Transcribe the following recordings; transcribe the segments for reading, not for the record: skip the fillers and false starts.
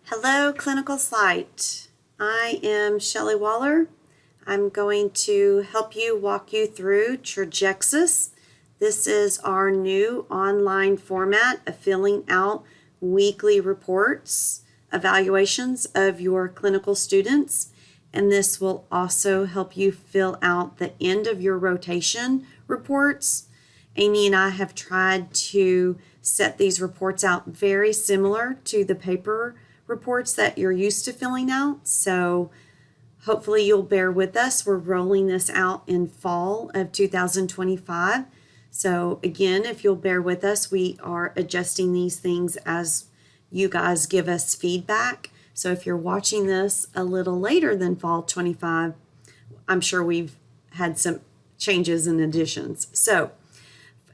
Hello, Clinical Site. I am Shelley Waller. I'm going to help you walk you through Trajecsys. This is our new online format of filling out weekly reports, evaluations of your clinical students, and this will also help you fill out the end of your rotation reports. Amy and I have tried to set these reports out very similar to the paper reports that you're used to filling out. So hopefully you'll bear with us. We're rolling this out in fall of 2025. So again, if you'll bear with us, we are adjusting these things as you guys give us feedback. So if you're watching this a little later than fall 25, I'm sure we've had some changes and additions. So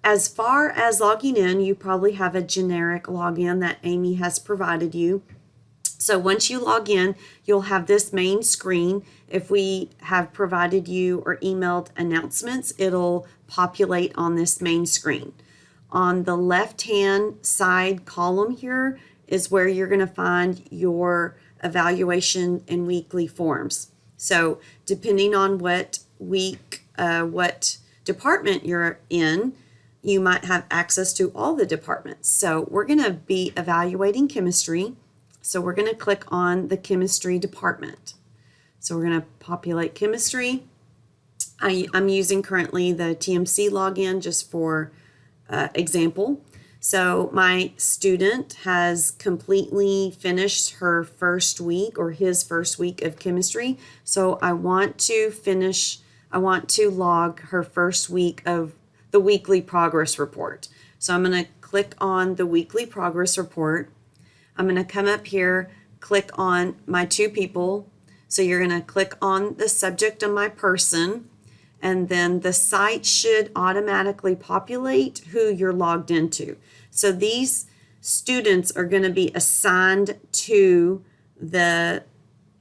as far as logging in, you probably have a generic login that Amy has provided you. So once you log in, you'll have this main screen. If we have provided you or emailed announcements, it'll populate on this main screen. On the left-hand side column here is where you're going to find your evaluation and weekly forms. So depending on what what department you're in, you might have access to all the departments. So we're going to be evaluating chemistry. So we're going to click on the chemistry department. So we're going to populate chemistry. I'm using currently the TMC login just for example. So my student has completely finished her first week or his first week of chemistry. So I want to log her first week of the weekly progress report. So I'm going to click on the weekly progress report. I'm going to come up here, click on my two people. So you're going to click on the subject of my person, and then the site should automatically populate who you're logged into. So these students are going to be assigned to the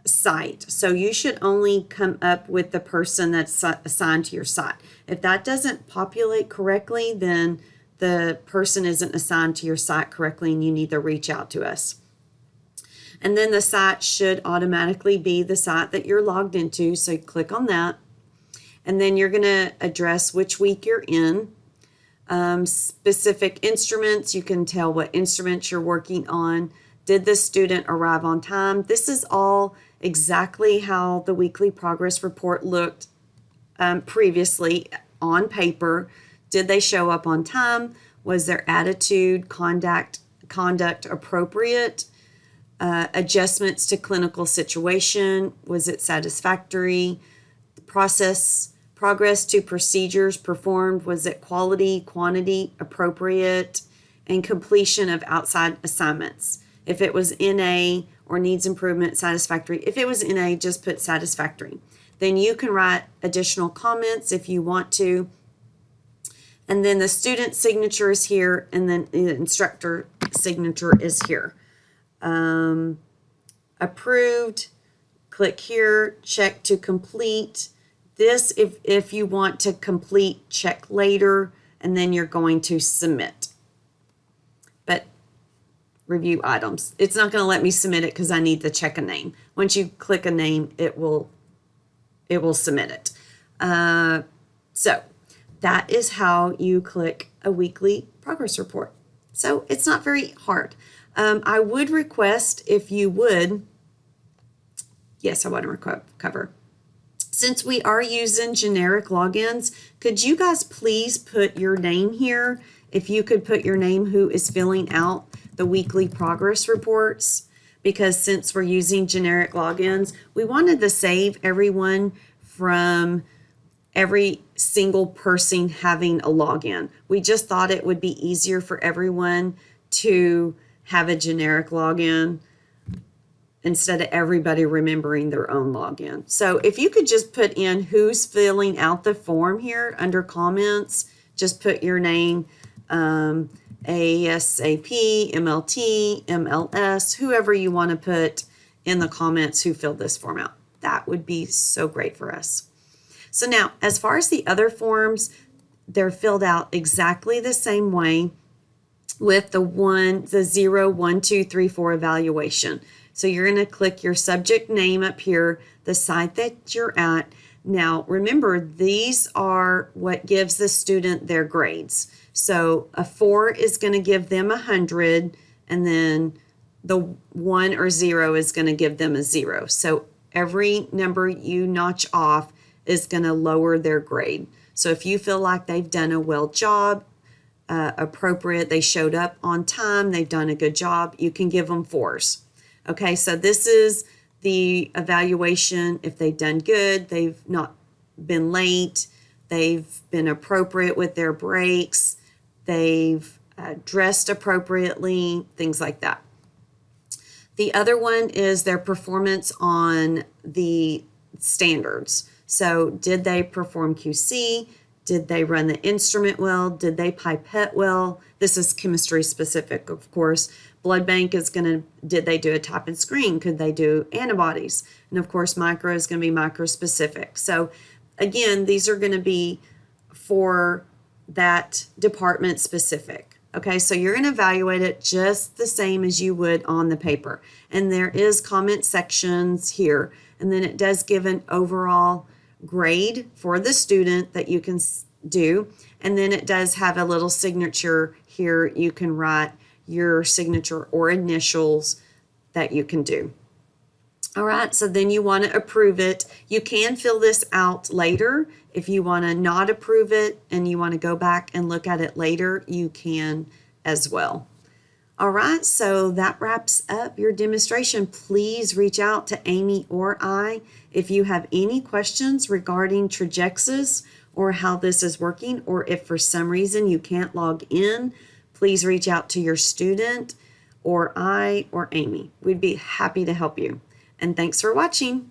site. So you should only come up with the person that's assigned to your site. If that doesn't populate correctly, then the person isn't assigned to your site correctly and you need to reach out to us. And then the site should automatically be the site that you're logged into. So you click on that. And then you're going to address which week you're in. Specific instruments, you can tell what instruments you're working on. Did the student arrive on time? This is all exactly how the weekly progress report looked previously on paper. Did they show up on time? Was their attitude, conduct appropriate? Adjustments to clinical situation, was it satisfactory? Progress to procedures performed, was it quality, quantity, appropriate? And completion of outside assignments. If it was NA or needs improvement, satisfactory. If it was NA, just put satisfactory. Then you can write additional comments if you want to. And then the student signature is here, and then the instructor signature is here. Approved, click here, check to complete. This, if you want to complete, check later, and then you're going to submit. But review items. It's not going to let me submit it because I need to check a name. Once you click a name, it will submit it. So that is how you click a weekly progress report. So it's not very hard. I would request if you would, yes, I want to cover. Since we are using generic logins, could you guys please put your name here? If you could put your name who is filling out the weekly progress reports, because since we're using generic logins, we wanted to save everyone from every single person having a login. We just thought it would be easier for everyone to have a generic login instead of everybody remembering their own login. So if you could just put in who's filling out the form here under comments, just put your name, ASAP, MLT, MLS, whoever you want to put in the comments who filled this form out. That would be so great for us. So now, as far as the other forms, they're filled out exactly the same way with the 0, 1, 2, 3, 4 evaluation. So you're going to click your subject name up here, the site that you're at. Now, remember, these are what gives the student their grades. So a 4 is going to give them 100, and then the 1 or 0 is going to give them a 0. So every number you notch off is going to lower their grade. So if you feel like they've done a well job, appropriate, they showed up on time, they've done a good job, you can give them 4s. Okay, so this is the evaluation. If they've done good, they've not been late, they've been appropriate with their breaks, they've dressed appropriately, things like that. The other one is their performance on the standards. So did they perform QC? Did they run the instrument well? Did they pipette well? This is chemistry specific, of course. Blood bank is going to, did they do a type and screen? Could they do antibodies? And of course, micro is going to be micro specific. So again, these are going to be for that department specific. Okay, so you're going to evaluate it just the same as you would on the paper. And there is comment sections here. And then it does give an overall grade for the student that you can do. And then it does have a little signature here. You can write your signature or initials that you can do. All right, so then you want to approve it. You can fill this out later. If you want to not approve it and you want to go back and look at it later, you can as well. All right, so that wraps up your demonstration. Please reach out to Amy or I if you have any questions regarding Trajecsys or how this is working, or if for some reason you can't log in, please reach out to your student or I or Amy. We'd be happy to help you. And thanks for watching.